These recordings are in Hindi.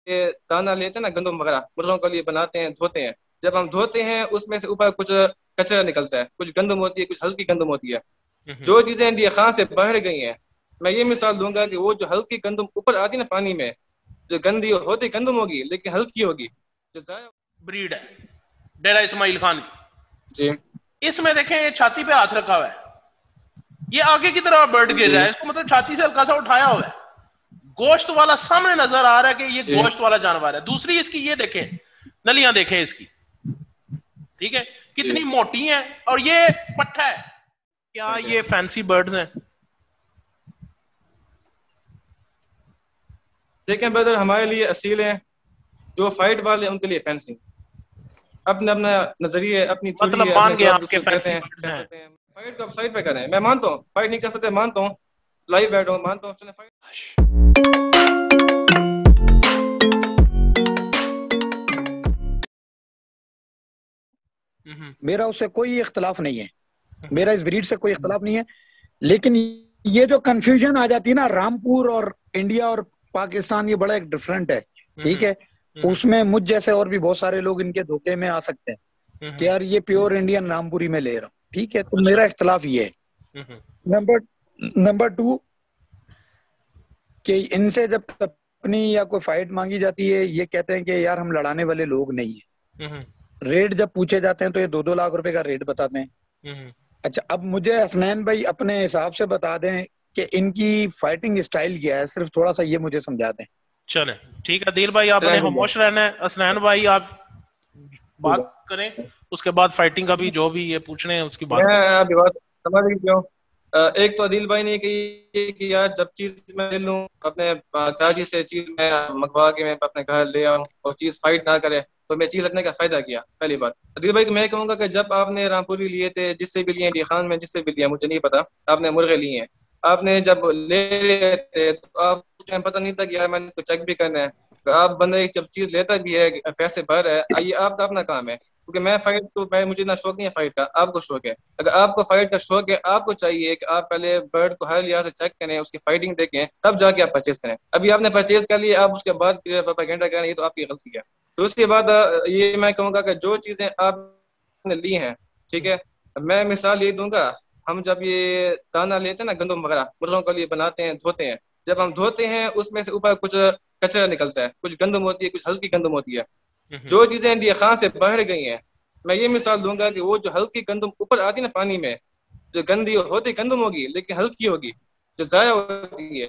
ये दाना लेते हैं ना, गंदम वगैरह मुर्गों के लिए बनाते हैं, धोते हैं। जब हम धोते हैं उसमें से ऊपर कुछ कचरा निकलता है, कुछ गंदम होती है, कुछ हल्की गंदम होती है। हम्म। जो चीजें इंडिया खां से बाहर गई हैं, मैं ये मिसाल दूंगा कि वो जो हल्की गंदम ऊपर आती है ना पानी में, जो गंदी होती गंदम होगी लेकिन हल्की होगी, जो जाया। ब्रीड है डेरा इस्माइल खान जी। की। इसमें देखें ये छाती पे हाथ रखा हुआ है, ये आगे की तरफ बर्ड गिर रहा जी। है, इसको मतलब छाती से हल्का सा उठाया हुआ है, गोश्त वाला सामने नजर आ रहा है कि ये जी। गोश्त वाला जानवर है। दूसरी इसकी ये देखें, नलियां देखें इसकी, ठीक है, जी। कितनी मोटी है, और ये पट्टा है। क्या जी। ये फैंसी बर्ड्स हैं? लेकिन ब्रदर हमारे लिए असील हैं, जो फाइट वाले हैं उनके लिए फैंसी। अपने अपना नजरिए, अपनी थ्योरी मतलब है, मान अपने गए जो आप आपके उसको कहते फैंसी हैं बर्ड्स कह हैं। सकते हैं। फाइट को आप साइड पे करें, मैं मानता हूँ फाइट नहीं कर सकते, मानता हूँ, लाइव बैठो मानता हूँ, चले फाइट। मेरा उससे कोई इख्तलाफ नहीं है, हम्म। मेरा इस ब्रीड से कोई इख्तलाफ नहीं है। लेकिन ये जो कंफ्यूजन आ जाती है ना, रामपुर और इंडिया और पाकिस्तान, ये बड़ा एक डिफरेंट है, ठीक है। उसमें मुझ जैसे और भी बहुत सारे लोग इनके धोखे में आ सकते हैं कि यार ये प्योर इंडियन रामपुरी में ले रहा हूँ, ठीक है। तो अच्छा। मेरा इख्तलाफ ये है। नंबर नंबर टू, कि इनसे जब अपनी या कोई फाइट मांगी जाती है, ये कहते हैं कि यार हम लड़ाने वाले लोग नहीं है। रेट जब पूछे जाते हैं तो ये 2-2 लाख रुपए का रेट बताते हैं। अच्छा, अब मुझे हसनैन भाई अपने हिसाब से बता दें कि इनकी फाइटिंग स्टाइल क्या है, सिर्फ थोड़ा सा ये मुझे समझा दें। चले ठीक है, दिल भाई चलें आपने ठीक है। खामोश रहना है, असनैन भाई आप ठीक बात है। करें, उसके बाद फाइटिंग का भी जो भी ये पूछने हैं उसकी बात मैं करें। आपकी बात समझ गई क्यों। एक तो अदील भाई ने कही कि यार जब चीज मैं ले लूँ अपने कराची से, चीज मैं मंगवा के मैं अपने घर ले आऊँ और चीज फाइट ना करे, तो मैं चीज रखने का फायदा किया। पहली बात अदील भाई को मैं कहूंगा कि जब आपने रामपुरी लिए थे, जिससे भी लिए डी खान में, जिससे भी लिया मुझे नहीं पता, आपने मुर्गे लिए हैं, आपने जब ले रहे थे तो आप उस टाइम पता नहीं था कि यार मैंने इसको चेक भी करना है। तो आप बंदे जब चीज लेता भी है, पैसे भर रहा है, ये आपका अपना काम है। क्योंकि मैं फाइट तो मैं मुझे ना शौक नहीं है फाइट का, आपको शौक है। अगर आपको फाइट का शौक है, आपको चाहिए कि आप पहले बर्ड को हर लिहाज से चेक करें, उसकी फाइटिंग देखें, तब जाके आप परचेज करें। अभी आपने परचेज कर लिया, आप उसके बाद प्रोपेगेंडा करें, ये तो आपकी गलती है। तो उसके बाद ये मैं कहूँगा कि जो चीजें आपने ली हैं, ठीक है, मैं मिसाल ये दूंगा। हम जब ये दाना लेते हैं ना, गंदम वगैरह मुर्गों के लिए बनाते हैं, धोते हैं। जब हम धोते हैं उसमें से ऊपर कुछ कचरा निकलता है, कुछ गंदम होती है, कुछ हल्की गंदम होती है। जो चीजें इंडिया खां से बाहर गई हैं, मैं ये मिसाल दूंगा कि वो जो हल्की गंदम ऊपर आती है ना पानी में, जो गंदी होती गंदम होगी लेकिन हल्की होगी, जो जाया होती है,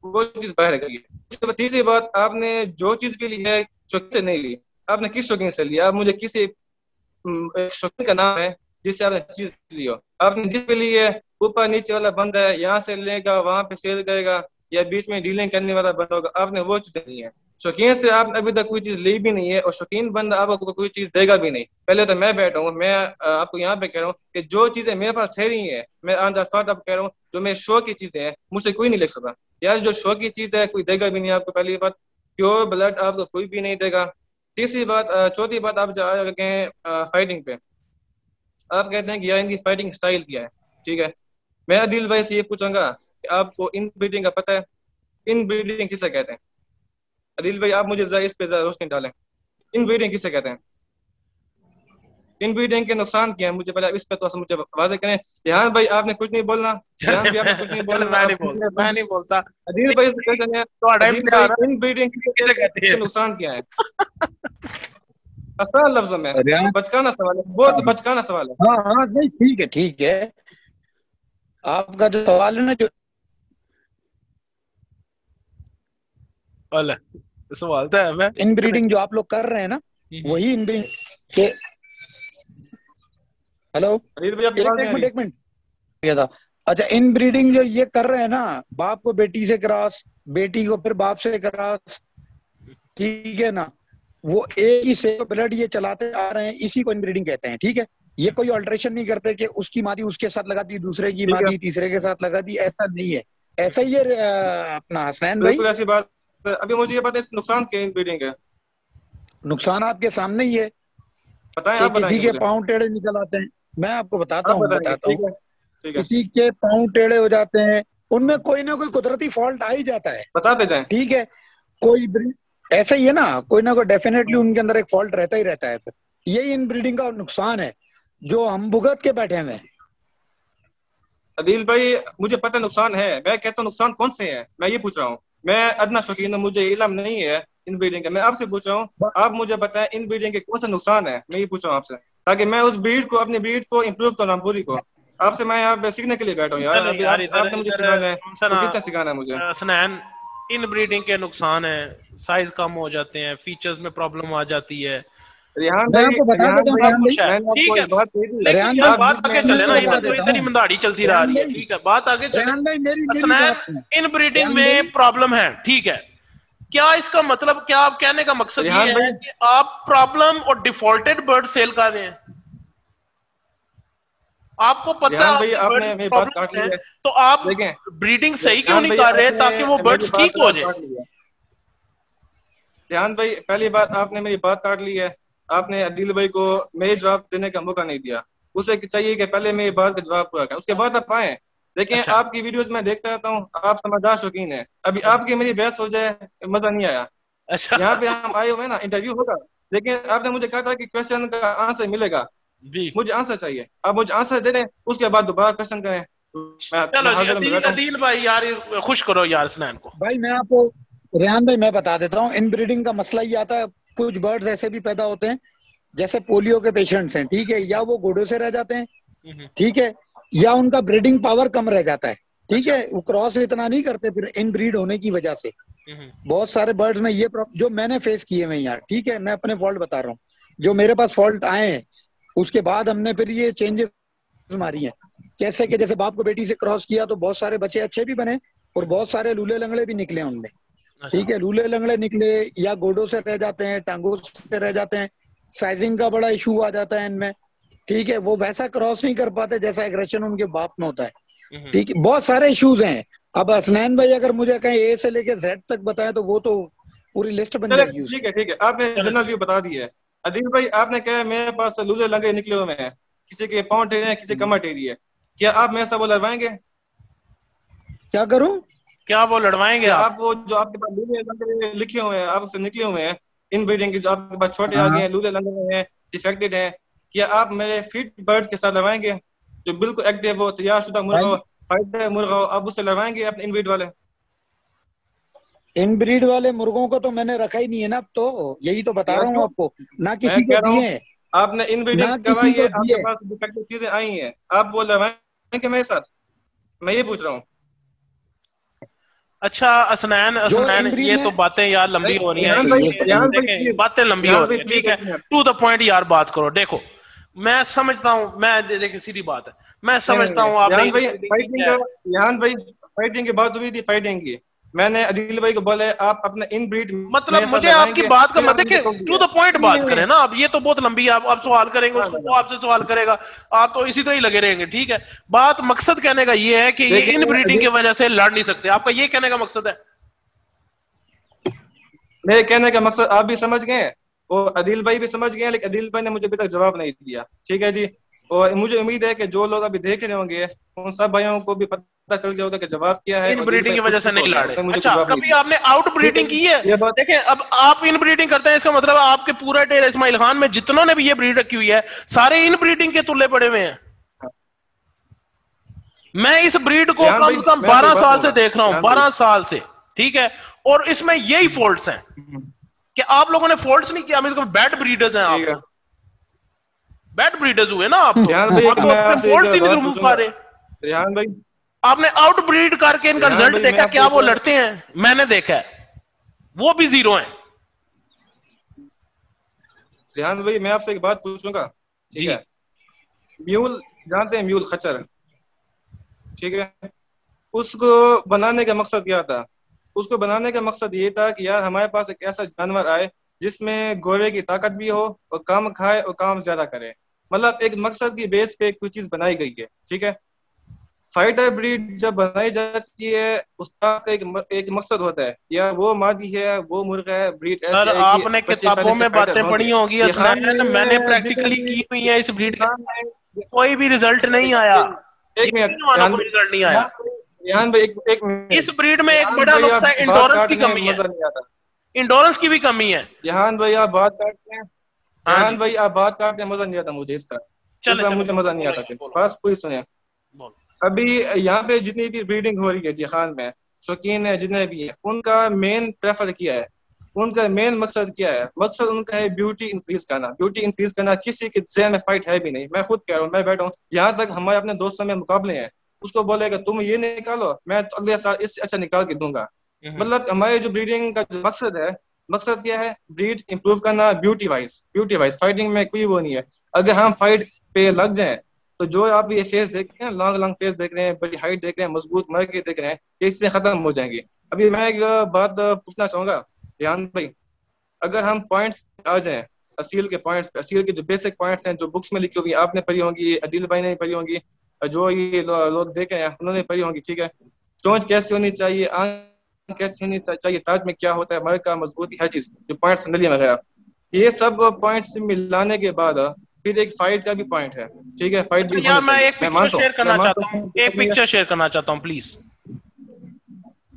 वो चीज बाहर गई है। उसके बाद तीसरी बात, आपने जो चीज के लिए है शौकीन से नहीं ली, आपने किस शौकीन से लिया? आप मुझे किसी एक शौकीन का नाम है जिससे आपने चीज ली हो? आपने जिस पे ली है, ऊपर नीचे वाला बंद है, यहाँ से लेगा वहां पे सेल करेगा, या बीच में डीलिंग करने वाला बंद होगा, आपने वो चीज नहीं है। शौकीन से आपने अभी तक कोई चीज ली भी नहीं है, और शौकीन बंदा आपको कोई चीज देगा भी नहीं। पहले तो मैं बैठा हूँ, मैं आपको यहाँ पे कह रहा हूँ कि जो चीजें मेरे पास ठहरी है, मैं ऑन द स्पॉट आपको कह रहा हूँ, जो मेरे शौक की चीजें हैं मुझसे कोई नहीं ले सकता। यार जो शौक की चीज है कोई देगा भी नहीं आपको, पहली बात। प्योर ब्लड आपको कोई भी नहीं देगा। तीसरी बात, चौथी बात, आप जा रहे हैं फाइटिंग पे, आप कहते हैं कि यार इनकी फाइटिंग स्टाइल क्या है, ठीक है। मैं अदिल भाई से ये पूछूंगा कि आपको इन ब्रीडिंग का पता है? इन ब्रीडिंग किसे कहते हैं? अदिल भाई आप मुझे जरा इस पे जरा रोशनी डालें, इन ब्रीडिंग किसे कहते हैं? इन ब्रीडिंग के नुकसान क्या है, मुझे पहले इस पे तो मुझे वाजे करें। यहाँ भाई आपने कुछ नहीं बोलना, यहाँ चले भी आपने कुछ नहीं चले बोलना, मैं आप नहीं सुन बोलता, रहे मैं हैं। नहीं बोलता। अदिल भाई से कहते हैं, तो टाइम अदिल पे आ भाई रहा इन ब्रीडिंग किसे कहते के हैं? नुकसान क्या है? आसान लफ्जों में, रियान, बचकाना सवाल है, बहुत बचकाना सवाल है। हाँ हाँ, नहीं ठीक है, ठीक है। आपका जो सवाल है ना, जो अल सवाल तो है मैं। इनब्रीडिंग जो आप लोग कर रहे हैं ना, वही इनब्रीडिंग के। हेलो, अदिल भाई आपकी एक आवाज एक नहीं आ मिनट रही। एक मिनट किया था। अच्छा, इन ब्रीडिंग जो ये कर रहे हैं ना, बाप को बेटी से क्रॉस, बेटी को फिर बाप से क्रॉस, ठीक है ना, वो एक ही से ब्लड ये चलाते आ रहे हैं, इसी को इनब्रीडिंग कहते हैं, ठीक है। ये कोई ऑल्ट्रेशन नहीं करते कि उसकी मादी उसके साथ लगा दी, दूसरे की ठीक है, मादी तीसरे के साथ लगा दी, ऐसा नहीं है। ऐसा ही है अपना हसनैन भाई। बिल्कुल ऐसी बात है। अभी मुझे ये पता है इसके नुकसान क्या है इन ब्रीडिंग के, नुकसान आपके सामने ही है बताएं, कि आप किसी बताएंगे के मुझे, पांव टेढ़े निकल आते हैं। मैं आपको बताता आप हूँ बताएंगे, बताता ठीक हूँ। है। ठीक है, किसी के पांव टेढ़े हो जाते हैं, उनमें कोई ना कोई कुदरती फॉल्ट आ ही जाता है, बताते जाएं। ठीक है। कोई ऐसा ही है ना, कोई ना कोई डेफिनेटली उनके अंदर एक फॉल्ट रहता ही रहता है। फिर यही इन ब्रीडिंग का नुकसान है जो हम भुगत के बैठे हुए हैं। अदील भाई मुझे पता नुकसान है, मैं कहता हूँ नुकसान कौन से हैं, मैं ये पूछ रहा हूँ। मैं अदना शौकीन हूँ, मुझे इल्म नहीं है इन ब्रीडिंग का, मैं आपसे पूछ रहा हूँ, आप मुझे बताएं इन ब्रीडिंग के कौन सा नुकसान है, मैं ये पूछ रहा हूँ आपसे, ताकि मैं उस ब्रीड को, अपनी ब्रीड को इम्प्रूव करूँ पूरी को। आपसे मैं यहाँ पे सीखने के लिए बैठा हूँ यार, नहीं अभी यार, आपने मुझे सिखाना है, तो किस तरह सिखाना है मुझे? हसनैन, इन ब्रीडिंग के नुकसान है, साइज कम हो जाते हैं, फीचर्स में प्रॉब्लम आ जाती है, रेहान मैं भाई, आपको बता रेहान देता हूँ भाई, रेहान भाई, मैंने ठीक आपको है, एक बात कही थी, लेकिन रेहान यार भाई, बात आगे मैं चले ना, आपको इधर बता तो देता इधर ही हूँ मंदाड़ी चलती रह रेहान रही है, भाई, ठीक है, बात आगे चले। रेहान भाई मेरी मेरी हसनैन, बात सुनो। इन ब्रीडिंग रेहान भाई, में प्रॉब्लम है, ठीक है, क्या इसका मतलब, क्या आप कहने का मकसद ये रेहान है भाई, कि आप प्रॉब्लम और डिफॉल्टेड बर्ड सेल कर रहे हैं? आपको पता है रेहान भाई आपके बर्ड आपने में मेरी बात काट प्रॉब्लम ली है, है, तो आप देखें, ब्रीडिंग सही क्यों रेहान नहीं भाई कर रहे आपने ताकि वो मेरी बर्ड्स बात ठीक हो जाए? काट ली है। रेहान भाई पहली बात, आपने मेरी बात काट ली है, आपने अदील भाई को मेरी जवाब देने का मौका नहीं दिया। उसे चाहिए कि पहले मेरी बात का जवाब पूरा करें, उसके बाद आप आए। देखें, अच्छा आपकी वीडियोस में देखता रहता हूँ, आप समझदार शौकीन है, अभी आपकी मेरी बहस हो जाए, मजा नहीं आया। अच्छा यहाँ पे हम आए हुए हैं ना, इंटरव्यू होगा, लेकिन आपने मुझे कहा था कि क्वेश्चन का आंसर मिलेगा, जी, मुझे आंसर चाहिए, आप मुझे आंसर दे दें, उसके बाद दोबारा क्वेश्चन करें। मैं चलो जी, हाजिर में अदील बैठा हूँ। अदील भाई यार, खुश करो यार स्नैन को। भाई मैं आपको, रेहान भाई मैं बता देता हूँ, इन ब्रीडिंग का मसला ये आता है, कुछ बर्ड्स ऐसे भी पैदा होते हैं जैसे पोलियो के पेशेंट्स हैं, ठीक है, या वो घोड़ों से रह जाते हैं, ठीक है, या उनका ब्रीडिंग पावर कम रह जाता है, ठीक अच्छा, है, वो क्रॉस इतना नहीं करते फिर इन ब्रीड होने की वजह से। हम्म, बहुत सारे बर्ड्स में ये जो मैंने फेस किए हैं यार, ठीक है, मैं अपने फॉल्ट बता रहा हूँ, जो मेरे पास फॉल्ट आए हैं उसके बाद हमने फिर ये चेंजेस मारी हैं। कैसे कि जैसे बाप को बेटी से क्रॉस किया तो बहुत सारे बच्चे अच्छे भी बने और बहुत सारे लूले लंगड़े भी निकले उनमें, अच्छा, ठीक है, लूले लंगड़े निकले या गोडों से रह जाते हैं, टांगों से रह जाते हैं, साइजिंग का बड़ा इशू आ जाता है इनमें, ठीक है, वो वैसा क्रॉस नहीं कर पाते जैसा एग्रेशन उनके बाप में होता है, ठीक है, बहुत सारे इश्यूज हैं। अब हसनैन भाई अगर मुझे कहीं ए से लेके जेड तक बताएं तो वो तो पूरी लिस्ट बन चले जाएगी ठीक उसकी। है, ठीक है, आपने चलो जनरल व्यू बता दिया है। अदील भाई आपने कहा मेरे पास लूले लंगड़े निकले हुए हैं, किसी के पाँव टेढ़े हैं, किसी कमर टेढ़ी है, क्या आप मेरे साथ वो लड़वाएंगे? क्या करूं? क्या वो लड़वाएंगे क्या आप? आप वो जो आपके पास लूले लंगड़े लिखे हुए हैं, आपसे निकले हुए हैं, इन ब्रीडिंग के जो आपके पास छोटे आ गए हाँ हैं, लूले लंगड़े हैं, डिफेक्टेड हैं, क्या आप मेरे फिट बर्ड्स के साथ लड़वाएंगे, जो बिल्कुल एक्टिव हो, तैयारशुदा मुर्गा भाई, हो, फाइटर मुर्गा हो, आप उससे लड़वाएंगे अपने इन ब्रीड वाले? इन ब्रीड वाले मुर्गों को तो मैंने रखा ही नहीं है ना, अब तो यही तो बता यार रहा हूँ क्यों? आपको, ना मैं किसी को कह रहा हूँ, दिए, आपने इन ब्रीडिंग ना करवाई किसी है, को आपके दिए। पास डिफेक्टिव चीजें आई हैं, आप वो लड़वाएंगे मेरे साथ? मैं ये पूछ रहा हूँ। अच्छा असनैन, जो असनैन, इन ब्रीड ये में तो बातें यार लंबी हो रही हैं, रेहान भाई, ये रेहान भाई देखें प्लीज, बातें लंबी हो रेहान रही भाई हैं, प्लीज ठीक है, एक मिनट। टू द पॉइंट यार बात करो। देखो मैं समझता हूँ, मैं देखिए सीधी बात है, मैं समझता हूँ आपने रेहान भाई इनब्रीडिंग की फाइटिंग है, का, रेहान भाई फाइटिंग की बात हुई थी, फाइटिंग की, मैंने अदील भाई को बोले आप अपने इन ब्रीड मतलब मेरे साथ मुझे आपकी लड़वाएंगे, बात का फिर मत आपने देखिए, मुझे टोक टू दिया। द पॉइंट नहीं बात नहीं करें नहीं, ना, अब ये तो बहुत लंबी है, आप सवाल करेंगे ना उसको, ना वो ना, आपसे सवाल करेगा, आप तो इसी तरह ही लगे रहेंगे, ठीक है। बात मकसद कहने का ये है कि ये इन देखिए ब्रीडिंग की अदील, वजह से लड़ नहीं सकते, आपका ये कहने का मकसद है? मेरे कहने का मकसद आप भी समझ गए और अदील भाई भी समझ गए, लेकिन अदील भाई ने मुझे अभी तक जवाब नहीं दिया, ठीक है जी। और मुझे उम्मीद है कि जो लोग अभी देख रहे होंगे उन सब भाइयों को भी पता चल गया होगा कि जवाब क्या है, इन और अदील ब्रीडिंग भाई की खुद वजह से चुप हो नहीं गए, लड़े? उसने मुझे कोई अच्छा, जवाब नहीं कभी दिया। आपने आउट ठीक है ब्रीडिंग जी, की है? ये बात, देखें, अब आप इन ब्रीडिंग करते हैं, इसका मतलब आपके पूरा टेर इस्माइल खान में जितनों ने भी ये ब्रीड रखी हुई है सारे इन ब्रीडिंग के तुल्ले पड़े हुए हैं। मैं इस ब्रीड को रेहान कम भाई से कम मैं आपको 12 एक बात साल से कहूंगा, देख रहा हूं, रेहान भाई, 12 साल से, ठीक है, और इसमें यही फॉल्ट्स हैं कि आप लोगों ने फॉल्ट्स नहीं किया, इसको बैड ब्रीडर्स हैं आप ठीक है। तो, बैड ब्रीडर्स हुए ना आप रेहान भाई तो एक मैं अपने आपसे एक फॉल्ट्स ही नहीं बात रिमूव पूछूंगा, कर रहे। रेहान भाई, आपने आउट ब्रीड करके इनका रेहान रिजल्ट भाई मैं देखा, आपसे क्या एक वो बात, लड़ते हैं? मैंने देखा है, वो भी जीरो है। रेहान भाई मैं आपसे एक बात पूछूंगा, ठीक जी, है? म्यूल, जानते हैं म्यूल, खच्चर, ठीक है, उसको बनाने का मकसद क्या था? उसको बनाने का मकसद ये था कि यार हमारे पास एक ऐसा जानवर आए जिसमें घोड़े की ताकत भी हो और काम खाए और काम ज्यादा करे, मतलब एक मकसद की बेस पे कोई चीज बनाई गई है, ठीक है? फाइटर ब्रीड जब बनाई जाती है उसका एक मकसद होता है, या वो मादी है, वो मुर्गा है, ब्रीड सर ऐसी है कि आपने बच्चे पहले किताबों से में फाइटर बातें होंगे। पढ़ी होंगी ये खान असनैन, मैंने में प्रैक्टिकली जितनी की हुई है इस ब्रीड के खान साथ, में, कोई भी रिजल्ट नहीं आया, एक मिनट, यकीन मानो कोई रिजल्ट नहीं आया। रेहान भाई एक इस मिनट, ब्रीड में एक रेहान बड़ा भाई नुकसा आप है, बात इंडोरेंस काट की रहे हैं, कमी है। मजा नहीं आता। इंडोरेंस की भी कमी है। यहाँ भाई आप बात करते हैं, हाँ यहाँ जी, भाई आप बात करते हैं, मजा नहीं आता मुझे इसका, चले इसका चले मुझे बोलो मजा नहीं बोलो आता यार, फिर। बोलो बस पूरी सुने, बोलो। अभी यहाँ पे जितनी भी ब्रीडिंग हो रही है जिहान में, शौकीन है जितने भी हैं, उनका मेन प्रेफर किया है, उनका मेन मकसद क्या है? मकसद उनका है ब्यूटी इंक्रीज करना। ब्यूटी इंक्रीज करना किसी के ज़हन में फाइट है भी नहीं। मैं खुद कह रहा हूँ, मैं बैठा हूँ, यहाँ तक हमारे अपने दोस्तों में मुकाबले हैं, उसको बोलेगा तुम ये निकालो, मैं तो अगले साल इससे अच्छा निकाल के दूंगा। मतलब हमारे जो ब्रीडिंग का जो मकसद है, मकसद क्या है? ब्रीड इंप्रूव करना, ब्यूटी वाइज फाइटिंग में कोई वो नहीं है। अगर हम फाइट पे लग जाएं तो जो आप ये फेस देख रहे हैं, लॉन्ग लॉन्ग फेस देख रहे हैं, बड़ी हाइट देख रहे हैं, मजबूत मर्के देख रहे हैं, ये इससे खत्म हो जाएंगे। अभी मैं एक बात पूछना चाहूंगा ध्यान भाई, अगर हम पॉइंट्स आ जाएं, असील के पॉइंट्स पे, असील के जो बेसिक पॉइंट्स हैं जो बुक्स में लिखी हुई आपने पढ़ी होंगी, अदील भाई ने पढ़ी होंगी, जो ये लोग देख रहे हैं उन्होंने पढ़ी होंगी, ठीक है? चोंच कैसी होनी चाहिए, आंख कैसी होनी चाहिए, ताज में क्या होता है, मर का मजबूती, हर चीज, जो पॉइंट्स नलियां वगैरह, ये सब पॉइंट्स मिलाने के बाद फिर एक फाइट का भी पॉइंट है, ठीक है? फाइट अच्छा भी होना यार, मैं चाहिए, एक पिक्चर शेयर मैं करना मानता चाहता हूँ, हूँ। एक पिक्चर शेयर करना चाहता हूँ प्लीज।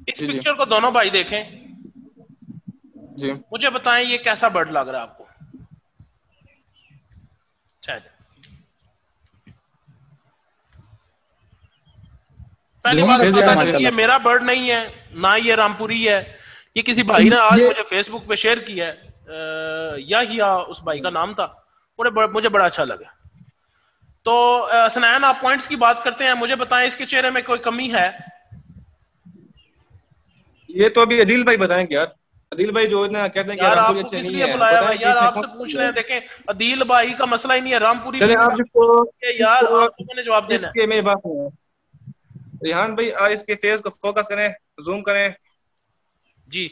इस जी जी पिक्चर को दोनों भाई देखें, जी मुझे बताएं ये कैसा बर्ड लग रहा है आपको। पहली बात बहुत तो अच्छा है बता दूं, ये माशाल्लाह। मेरा बर्ड नहीं है, ना ये रामपुरी है, ये किसी भाई ने आज ये मुझे फेसबुक पे शेयर किया है, या उस भाई का नाम था, मुझे बड़ा अच्छा लगा। तो सनैन, आप पॉइंट्स की बात करते हैं, मुझे बताएं इसके चेहरे में कोई कमी है? ये तो अभी अदील भाई बताएंगे यार, अदील भाई जो ना कहते हैं कि यार रामपुरी आपको अच्छे किस नहीं लिए है, बुलाया हुआ बताएं है कि यार? इसमें आपसे कौन सा पूछ कमी रहे है। हैं, देखें अदील भाई का मसला ही नहीं है, रामपुरी भी चले आप इसको, यार इसको आपको मैंने जवाब देना है। इसके में बात है, रेहान भाई इसके फेस को फोकस करें, जूम करें, जी,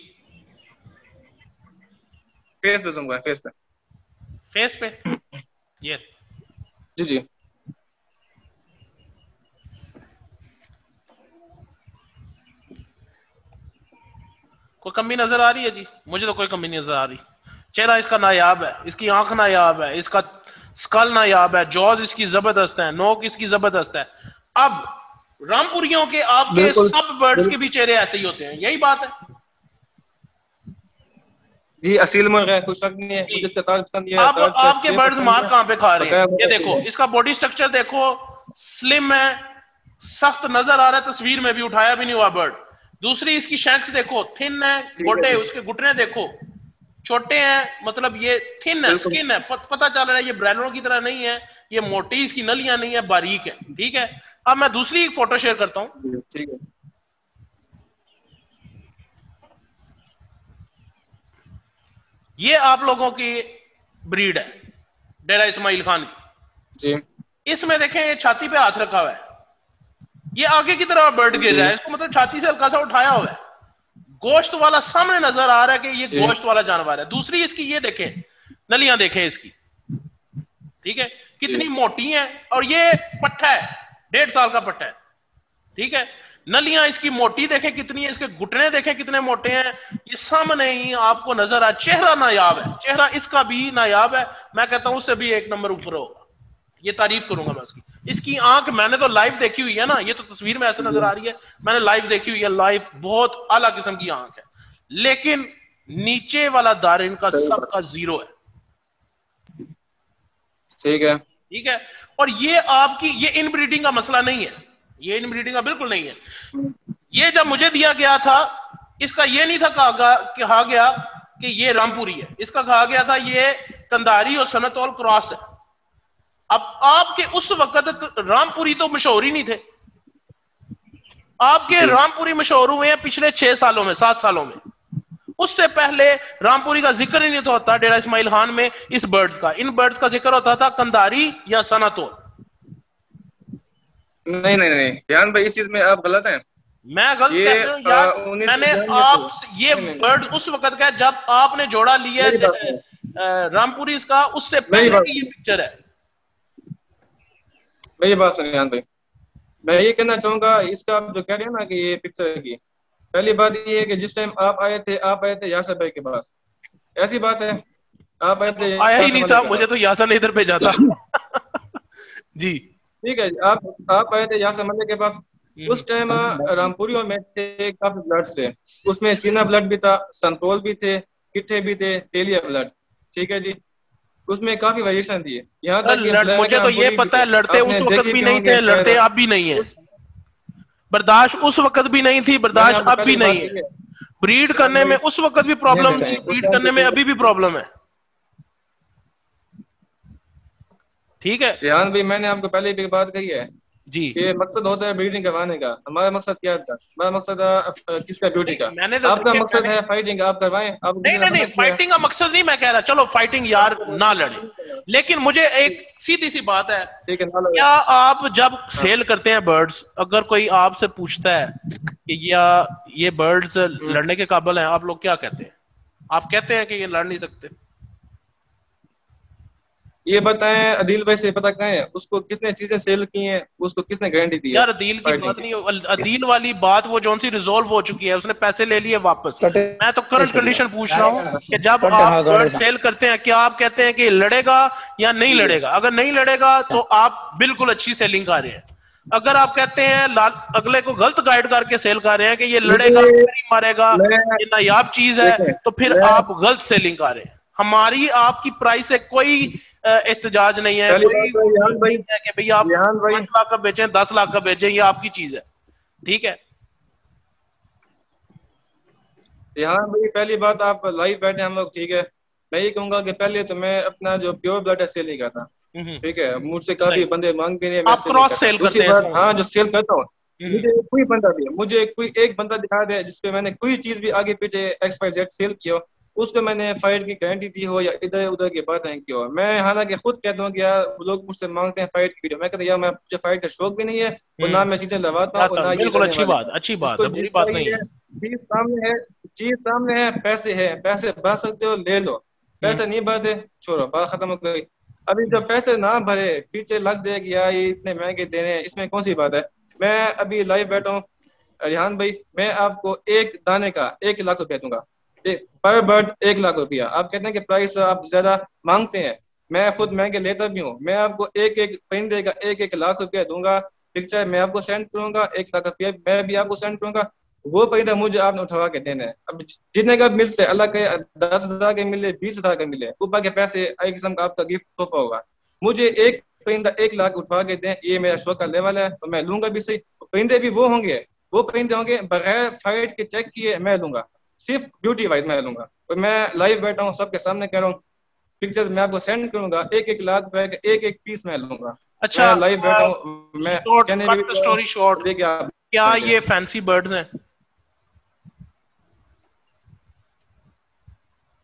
फेस पे जूम करें, फेस पे। फेस पे, ये जी जी कोई कमी नजर आ रही है जी? मुझे तो कोई कमी नहीं नजर आ रही। चेहरा इसका नायाब है, इसकी आंख नायाब है, इसका स्कल नायाब है, जॉज इसकी जबरदस्त है, नोक इसकी जबरदस्त है। अब रामपुरियों के, आपके बिल्कुल सब बर्ड्स के बिल्कुल। भी चेहरे ऐसे ही होते हैं, यही बात है जी असील मुर्ग है, कुछ शक नहीं है, जी। मुझे इसका ताज पसंद है, अब ताज का आपके शेप बर्ड्स पसंद मार है, कहां पे खा रहे हैं? बकाया ये वो देखो, असील है। इसका बॉडी स्ट्रक्चर देखो, स्लिम है, सख्त नजर आ रहा है, तस्वीर में भी उठाया भी नहीं हुआ बर्ड। दूसरी इसकी शैंक्स देखो, थिन है, ठीक है गोटे, जी, उसके घुटने देखो छोटे हैं, मतलब ये थिन है, बिल्कुल स्किन है, पता चल रहा है ये ब्रैलरों की तरह नहीं है, ये मोटी इसकी नलियां नहीं है, बारीक है, ठीक है? अब मैं दूसरी एक फोटो शेयर करता हूं, जी, ठीक है। ये आप लोगों की ब्रीड है डेरा इस्माइल खान की। जी इसमें देखें, ये छाती पे हाथ रखा हुआ है, ये आगे की तरफ बर्ड गिर रहा है, इसको मतलब छाती से हल्का सा उठाया हुआ है, गोश्त वाला सामने नजर आ रहा है कि ये जी गोश्त वाला जानवर है। दूसरी इसकी ये देखें, नलियां देखें इसकी, ठीक है, जी कितनी मोटी है, और ये पट्टा है, 1.5 साल का पट्टा है, ठीक है? नलियां इसकी मोटी देखें कितनी है, इसके घुटने देखें कितने मोटे हैं, ये सामने ही आपको नजर आ। चेहरा नायाब है, चेहरा इसका भी नायाब है, मैं कहता हूं उससे भी 1 नंबर ऊपर होगा, ये तारीफ करूंगा मैं उसकी। इसकी आंख मैंने तो लाइव देखी हुई है ना, ये तो तस्वीर में ऐसे नजर आ रही है, मैंने लाइव देखी हुई है, लाइव बहुत आला किस्म की आंख है, लेकिन नीचे वाला दारिन का सही बात, सबका 0 है, ठीक है। ठीक है? और ये आपकी, ये इनब्रीडिंग का मसला नहीं है, ये इनब्रीडिंग का बिल्कुल नहीं है। ये जब मुझे दिया गया था, इसका ये नहीं था कहा गया कि ये रामपुरी है, इसका कहा गया था ये कंधारी और सनतौल क्रॉस है। अब आपके उस वक्त रामपुरी तो मशहूर ही नहीं थे, आपके जी रामपुरी मशहूर हुए हैं पिछले 6 सालों में, 7 सालों में। उससे पहले रामपुरी का जिक्र ही नहीं होता डेरा इस्माइल खान में इस बर्ड्स का। इन बर्ड्स का जिक्र होता था कंधारी या सनातोल। नहीं नहीं नहीं ध्यान भाई, इस चीज में आप गलत हैं। मैं गलत ये कैसे हूं यार? 19 मैंने में आप ये नहीं नहीं बर्ड उस वक्त का जब आपने जोड़ा लिया मेरी बात है, रामपुरी का, उससे मेरी पहले बात की ये पिक्चर है। मेरी बात सुनिए ध्यान भाई, मैं ये कहना चाहूंगा, इसका आप जो कह रहे हैं ना कि ये पिक्चर की, पहली बात ये है कि जिस टाइम आप आए थे यासर भाई के पास, ऐसी बात है, आप आए थे आया ही यासर नहीं वाले था, के मुझे पास, तो यासर ने इधर भेजा था जी। ठीक है? आप आए थे यासर मलिक के पास, उस टाइम रामपुरियों में थे काफी ब्लड थे, उसमें चीना ब्लड भी था, संतोल भी थे, किट्ठे भी थे, तेलिया ब्लड, ठीक है जी, उसमें काफी वेरिएशन थी। यहाँ तक कि मुझे तो ये पता है लड़ते उस वक्त भी नहीं थे, लड़ते अब भी नहीं है। बर्दाश्त उस वक्त भी नहीं थी, बर्दाश्त अब भी नहीं है। ब्रीड करने में उस वक्त भी प्रॉब्लम थी, ब्रीड करने में अभी भी प्रॉब्लम है। ठीक है रेहान भाई, मैंने आपको पहले भी बात कही है जी, ये मकसद होता है ब्रीडिंग करवाने का। हमारा मकसद क्या था? हमारा मकसद है किसका, ब्यूटी का। मैंने तो आपका मकसद है फाइटिंग, आप करवाएं। आप नहीं, फाइटिंग का मकसद नहीं मैं कह रहा, चलो फाइटिंग यार ना लड़े, लेकिन मुझे एक सीधी सी बात है, क्या आप जब सेल करते हैं बर्ड्स, अगर कोई आपसे पूछता है कि या ये बर्ड्स लड़ने के काबिल हैं, आप लोग क्या कहते हैं? आप कहते हैं कि ये लड़ नहीं सकते? ये बताएं अदील भाई से पता करें उसको किसने चीजें सेल की हैं, उसको किसने गारंटी दी है? यार अदील की बात नहीं, अदील वाली बात वो जौन सी रिजोल्व हो चुकी है, उसने पैसे ले लिए वापस। मैं तो करंट कंडीशन पूछ रहा हूँ कि जब आप बर्ड सेल करते हैं, क्या आप कहते हैं कि लड़ेगा या नहीं लड़ेगा? अगर नहीं लड़ेगा तो आप बिल्कुल अच्छी सेलिंग कर रहे हैं। अगर आप कहते हैं अगले को गलत गाइड करके सेल कर रहे हैं कि ये लड़ेगा मारेगा, ये नायाब चीज है, तो फिर आप गलत सेलिंग कर रहे हैं। हमारी आपकी प्राइस से कोई एहतजाज नहीं है, कोई है कि भैया आप 5 लाख का बेचें, 10 लाख का बेचें, ये आपकी चीज है, ठीक है। यहाँ भाई पहली बात, आप लाइव बैठे हम लोग, ठीक है। मैं ये कहूंगा कि पहले तो मैं अपना जो प्योर ब्लड है सेल नहीं करता, ठीक है। मुझसे काफी बंदे मांग भी नहीं, आप क्रॉस सेल करते हैं? हाँ, जो सेल करता हूँ, मुझे कोई बंदा भी, मुझे कोई एक बंदा दिखा दे जिसपे मैंने कोई चीज भी आगे पीछे XYZ सेल किया, उसको मैंने फाइट की गारंटी दी हो या इधर उधर की बात नहीं की हो। मैं हालांकि खुद कहता हूँ कि यार लोग मुझसे मांगते हैं फाइट की वीडियो, मैं कहता हूँ यार मैं मुझे फाइट का शौक भी नहीं है और ना मैं चीजें लगाता हूँ, ना बिल्कुल अच्छी बात है, बुरी बात नहीं है। चीज सामने है, पैसे भर सकते हो, ले लो। पैसे नहीं भरते, छोड़ो, बात खत्म हो गई। अभी जब पैसे ना भरे पीछे लग जाएगी यार ये इतने महंगे देने हैं, इसमें कौन सी बात है। मैं अभी लाइव बैठा हूँ रेहान भाई, मैं आपको एक दाने का 1 लाख रुपया दूंगा, पर बर्ड 1 लाख रुपया। आप कहते हैं कि प्राइस आप ज्यादा मांगते हैं, मैं खुद महंगे लेता भी हूँ। मैं आपको एक परिंदे का 1 लाख रुपया दूंगा, पिक्चर मैं आपको सेंड करूंगा, 1 लाख रुपया मैं भी आपको सेंड करूंगा। वो परिंदा मुझे आपने उठवा के देना है। अब जितने का मिलते अल्लाह के 10,000 के मिले, 20,000 के मिले, ऊपर के पैसे एक किस्म का आपका गिफ्ट तोहफा होगा। मुझे एक परिंदा 1 लाख उठवा के दें, ये मेरा शौक का लेवल है, तो मैं लूंगा भी सही। परिंदे भी वो परिंदे होंगे बगैर फाइट के चेक किए मैं लूंगा, सिर्फ ब्यूटी वाइज मैं लूंगा। तो मैं लाइव बैठा हूँ, सबके सामने कह रहा हूँ, पिक्चर्स मैं आपको सेंड करूंगा, 1 लाख रुपए का एक पीस मैं लूंगा। अच्छा, लाइव बैठा हूँ मैं, स्टोरी शॉर्ट, क्या ये फैंसी बर्ड्स हैं?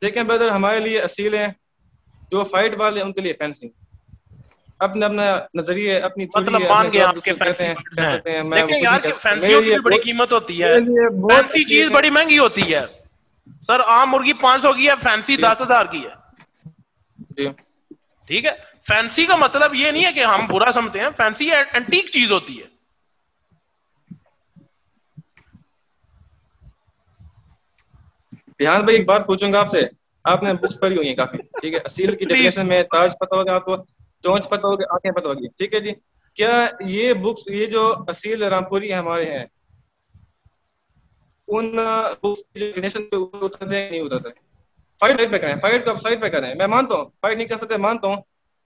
देखें ब्रदर, हमारे लिए असील हैं, जो फाइट वाले उनके लिए फैंसी। अपना अपना नजरिए, अपनी मतलब मान गया आपके फैंसी बर्ड्स हैं। देखें यार कि फैंसियों की बड़ी कीमत होती है, फैंसी चीज बड़ी महंगी होती है। सर आम मुर्गी 500 की है, फैंसी 10,000 की है, ठीक है। फैंसी का मतलब ये नहीं है कि हम बुरा समझते हैं, फैंसी एंटीक चीज होती है। रेहान भाई एक बात पूछूंगा आपसे, आपने बुक्स पढ़ी हुई है काफी, ठीक है। असील की डेफिनेशन में ताज पता होगा आपको, चोंच पता होगा, आंखें पता होगी, ठीक है जी। क्या ये बुक्स, ये जो असील रामपुरी हमारे हैं, उन बुक्स की डेफिनेशन पे उतरते हैं नहीं उतरते? फाइट पे करें, फाइट को आप साइड पे करें, मैं मानता हूँ फाइट नहीं कर सकते, मानता हूँ,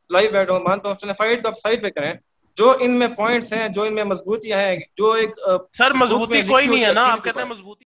लाइव बैठो मानता हूँ, चले फाइट को आप साइड पे करें। जो इनमें पॉइंट्स हैं, जो इनमें मजबूतियां हैं, जो एक सर मजबूती कोई नहीं है ना, आप कहते हैं मजबूती